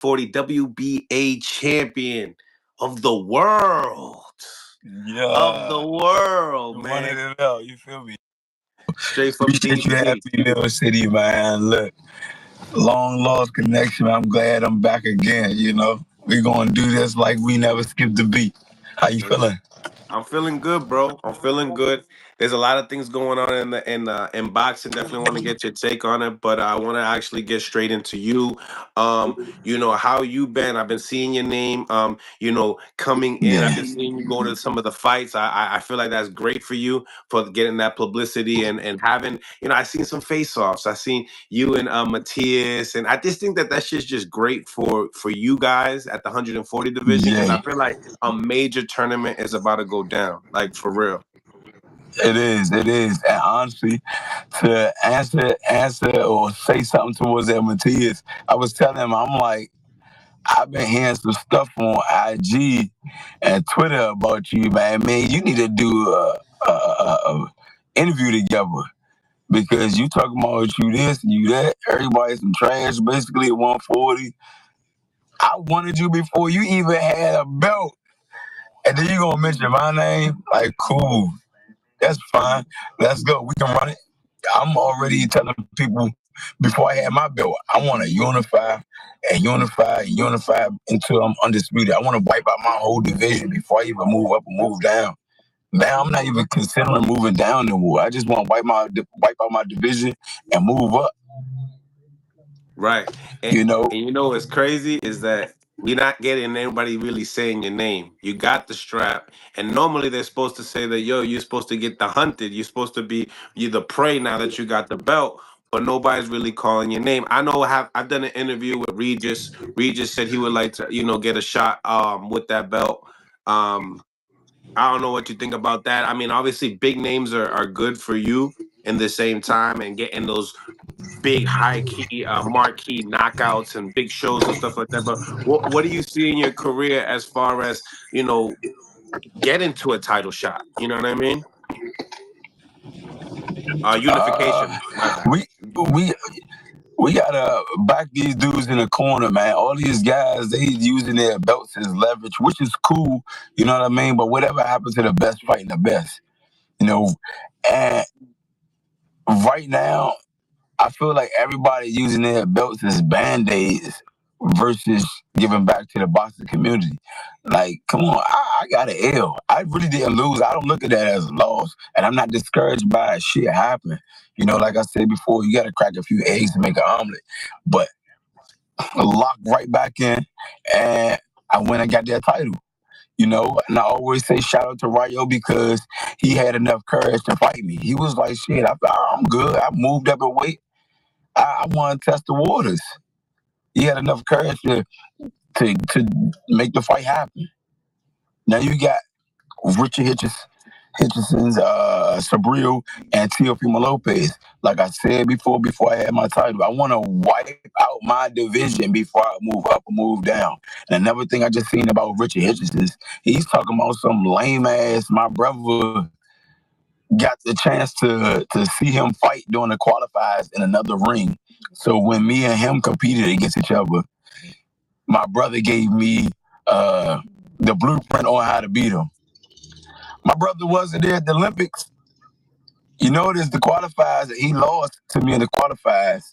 140 WBA champion of the world. Of the Yeah. world, You man. wanted it out. You feel me? Straight from Appreciate you having DC. me, Mill City, man. Look, long lost connection. I'm glad I'm back again. You know, we gonna do this like we never skipped a beat. How you feeling? I'm feeling good, bro. I'm feeling good. There's a lot of things going on in boxing. Definitely want to get your take on it, but I want to actually get straight into you. How you been? I've been seeing your name. Coming in. I've been seeing you go to some of the fights. I feel like that's great for you for getting that publicity and having. I seen some face-offs. I seen you and Matias, and I just think that shit's just great for you guys at the 140 division because I feel like a major tournament is about to go down, like for real. It is. And honestly, to answer or say something towards that Matias, I was telling him, I'm like, I've been hearing some stuff on IG and Twitter about you, man. Man, you need to do a interview together because you talking about you this and you that. Everybody's some trash, basically at 140. I wanted you before you even had a belt, and then you gonna mention my name? Like, cool. That's fine. Let's go. We can run it. I'm already telling people before I had my belt, I want to unify until I'm undisputed. I want to wipe out my whole division before I even move up or move down. Now I'm not even considering moving down no more. I just want to wipe out my division and move up. Right. And what's crazy is that you're not getting anybody really saying your name. You got the strap, and normally they're supposed to say that, yo, you're supposed to get the hunted. You're supposed to be the prey now that you got the belt, but nobody's really calling your name. I know I've done an interview with Regis. Regis said he would like to, get a shot with that belt. I don't know what you think about that. I mean, obviously big names are good for you in the same time and getting those big high key marquee knockouts and big shows and stuff like that. But what do you see in your career as far as getting to a title shot? You know what I mean? Unification. My bad. We gotta back these dudes in the corner, man. All these guys, they using their belts as leverage, which is cool. You know what I mean? But whatever happens to the best fighting the best, and right now, I feel like everybody using their belts as band-aids versus giving back to the boxing community. Like, come on, I got an L. I really didn't lose. I don't look at that as a loss. And I'm not discouraged by shit happen. Like I said before, you got to crack a few eggs to make an omelet. But lock right back in, and I went and got that title. And I always say shout out to Rayo because he had enough courage to fight me. He was like, shit, I'm good. I moved up in weight. I want to test the waters. He had enough courage to make the fight happen. Now you got Richard Hitchinson's Subriel and Teofimo Lopez. Like I said before I had my title, I want to wipe out my division before I move up or move down. And another thing I just seen about Richard Hitchinson, he's talking about some lame ass. My brother got the chance to see him fight during the qualifiers in another ring. So when me and him competed against each other, my brother gave me the blueprint on how to beat him. My brother wasn't there at the Olympics. There's the qualifiers. He lost to me in the qualifiers.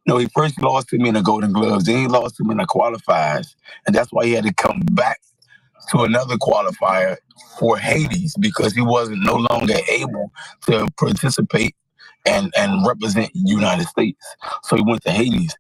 He first lost to me in the Golden Gloves. Then he lost to me in the qualifiers. And that's why he had to come back to another qualifier for Hades because he wasn't no longer able to participate and represent the United States. So he went to Hades.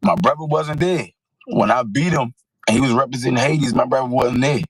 My brother wasn't there. When I beat him and he was representing Hades, my brother wasn't there.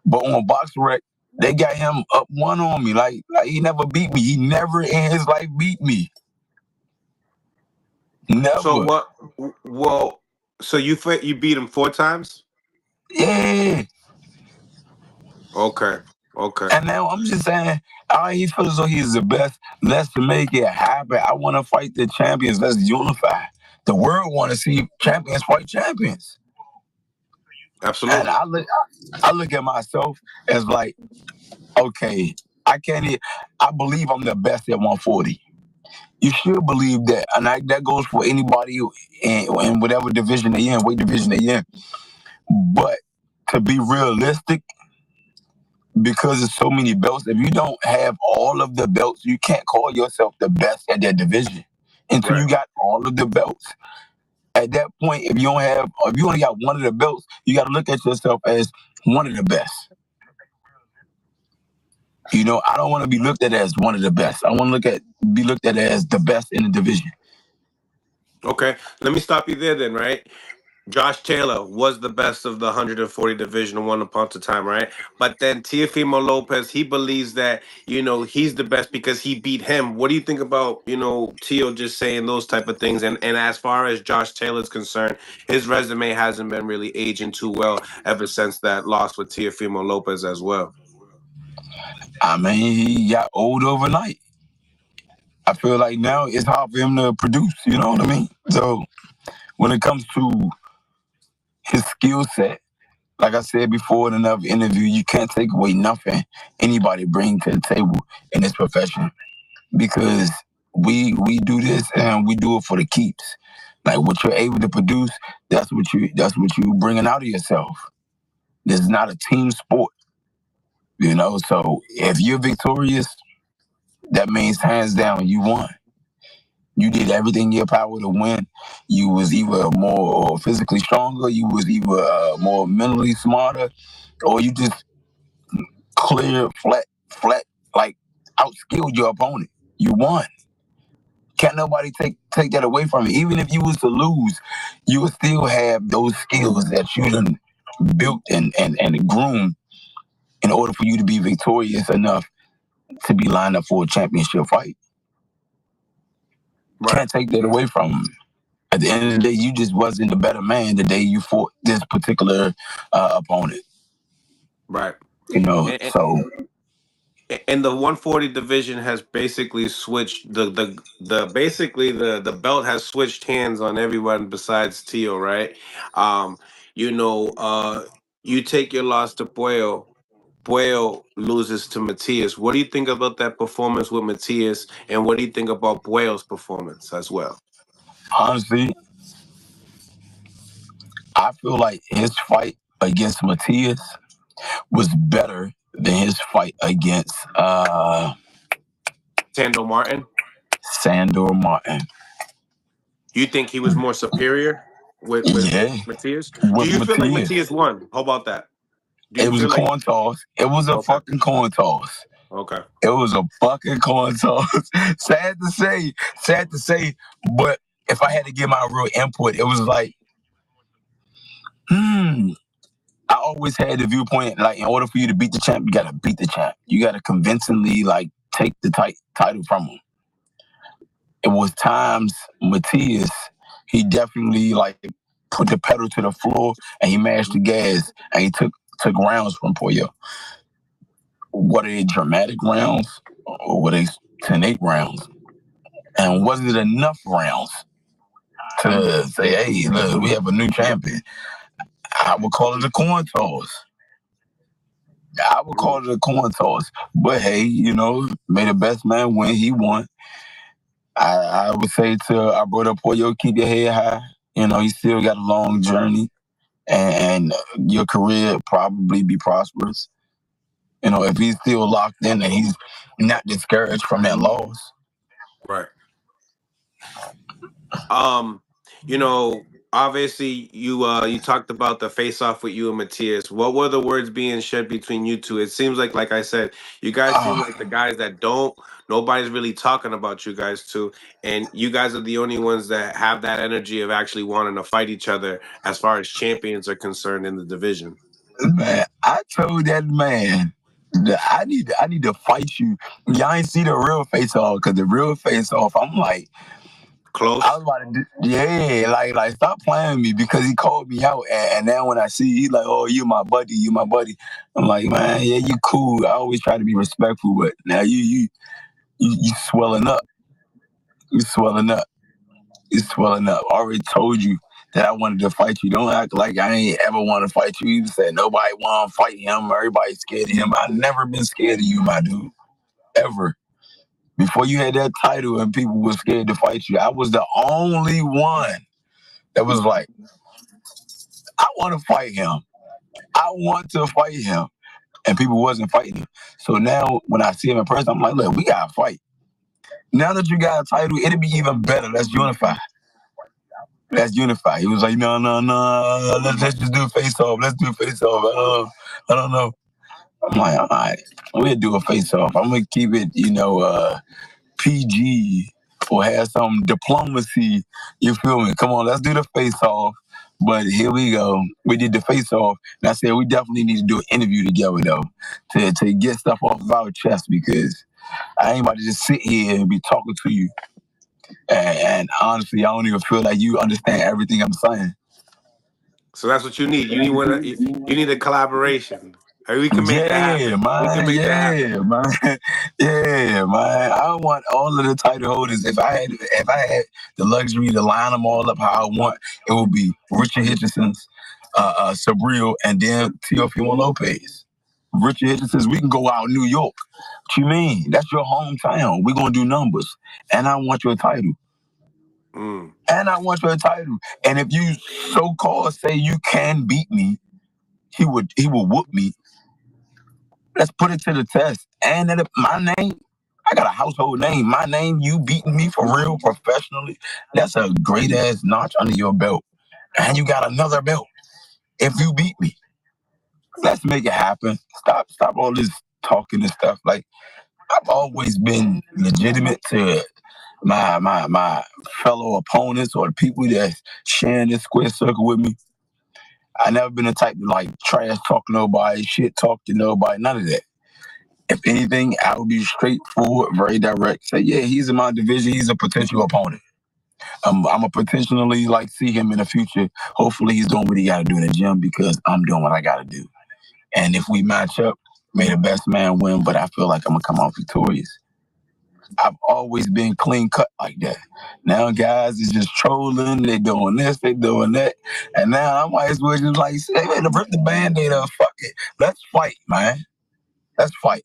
But on BoxRec, they got him up one on me. Like he never beat me. He never in his life beat me. Never. So what? Well, so you beat him 4 times? Yeah. Okay. And now I'm just saying, he feels as though he's the best. Let's make it happen. I want to fight the champions. Let's unify. The world want to see champions fight champions. Absolutely. And I look at myself as like, okay, I believe I'm the best at 140. You should believe that, and that goes for anybody in whatever division they in, weight division they in. But to be realistic, because there's so many belts, if you don't have all of the belts, you can't call yourself the best at that division until you got all of the belts. At that point, if you only got one of the belts, you got to look at yourself as one of the best. You know, I don't want to be looked at as one of the best. I want to be looked at as the best in the division. Okay, let me stop you there then, right? Josh Taylor was the best of the 140 division one upon a time, right? But then Teofimo Lopez, he believes that, he's the best because he beat him. What do you think about, Teo just saying those type of things? And as far as Josh Taylor's concerned, his resume hasn't been really aging too well ever since that loss with Teofimo Lopez as well. I mean, he got old overnight. I feel like now it's hard for him to produce, you know what I mean? So when it comes to his skill set, like I said before in another interview, you can't take away nothing anybody bring to the table in this profession, because we do this and we do it for the keeps. Like what you're able to produce, that's what you bringing out of yourself. This is not a team sport, you know. So if you're victorious, that means hands down you won. You did everything in your power to win. You was either more physically stronger, you was either more mentally smarter, or you just clear, flat, like outskilled your opponent. You won. Can't nobody take that away from you. Even if you was to lose, you would still have those skills that you done built and groomed in order for you to be victorious enough to be lined up for a championship fight. Right. Can't take that away from him. At the end of the day, you just wasn't the better man the day you fought this particular opponent. Right. You know, and the 140 division has basically switched the belt has switched hands on everyone besides Teo, right? You take your loss to Puello. Puello loses to Matias. What do you think about that performance with Matias, and what do you think about Puello's performance as well? Honestly, I feel like his fight against Matias was better than his fight against Sandor Martin. You think he was more superior with Matias? Do you feel like Matias won? How about that? It was a coin toss. It was a fucking coin toss. Okay. It was a fucking coin toss. Sad to say, but if I had to give my real input, it was like, I always had the viewpoint, like, in order for you to beat the champ, you gotta beat the champ. You gotta convincingly, like, take the title from him. It was times Matias, he definitely, like, put the pedal to the floor and he mashed the gas and he took rounds from Puello. Were they dramatic rounds or were they 10-8 rounds? And was it enough rounds to say, hey, look, we have a new champion? I would call it a coin toss. But hey, may the best man win. He won. I would say to our brother Puello, keep your head high. You still got a long journey, and your career probably be prosperous. If he's still locked in and he's not discouraged from that loss. Right. Obviously you talked about the face off with you and Matias. What were the words being shared between you two? It seems like I said, you guys seem like the guys that nobody's really talking about you guys two, and you guys are the only ones that have that energy of actually wanting to fight each other as far as champions are concerned in the division. Man, I told that man that I need to fight you. Y'all ain't see the real face off, because the real face off, I'm like, close. I was about to like stop playing with me, because he called me out, and now when I see he's like, oh, you my buddy. I'm like, man, yeah, you cool. I always try to be respectful, but now you swelling up. You're swelling up. I already told you that I wanted to fight you. Don't act like I ain't ever want to fight you. You said nobody want to fight him. Everybody's scared of him. I've never been scared of you, my dude. Ever. Before you had that title and people were scared to fight you, I was the only one that was like, I want to fight him. I want to fight him. And people wasn't fighting him. So now when I see him in person, I'm like, look, we got to fight. Now that you got a title, it'll be even better. Let's unify. Let's unify. He was like, no. Let's just do a face-off. Let's do a face-off. I don't know. I'm like, all right, we'll do a face-off. I'm going to keep it, PG or have some diplomacy. You feel me? Come on, let's do the face-off. But here we go. We did the face-off. And I said, we definitely need to do an interview together, though, to get stuff off of our chest, because I ain't about to just sit here and be talking to you. And honestly, I don't even feel like you understand everything I'm saying. So that's what you need. You need a collaboration. We can make that happen. Man. Yeah, man. I want all of the title holders. If I had the luxury to line them all up how I want, it would be Richard Hitchinson's, Subriel, and then Teofimo Lopez. Richard Hitchinson's, we can go out in New York. What you mean? That's your hometown. We're gonna do numbers. And I want your title. And I want your title. And if you so-called say you can beat me, he will whoop me. Let's put it to the test. And that my name, I got a household name. My name, you beating me for real, professionally, that's a great-ass notch under your belt. And you got another belt if you beat me. Let's make it happen. Stop all this talking and stuff. Like, I've always been legitimate to my fellow opponents or the people that's sharing this square circle with me. I never been the type to like trash talk nobody, shit talk to nobody, none of that. If anything, I would be straightforward, very direct. Say, yeah, he's in my division. He's a potential opponent. I'm a potentially like see him in the future. Hopefully, he's doing what he got to do in the gym because I'm doing what I got to do. And if we match up, may the best man win. But I feel like I'm gonna come out victorious. I've always been clean cut like that. Now guys is just trolling, they doing this, they doing that. And now I might as well just like say, hey, rip the Band-Aid off, fuck it. Let's fight, man. Let's fight.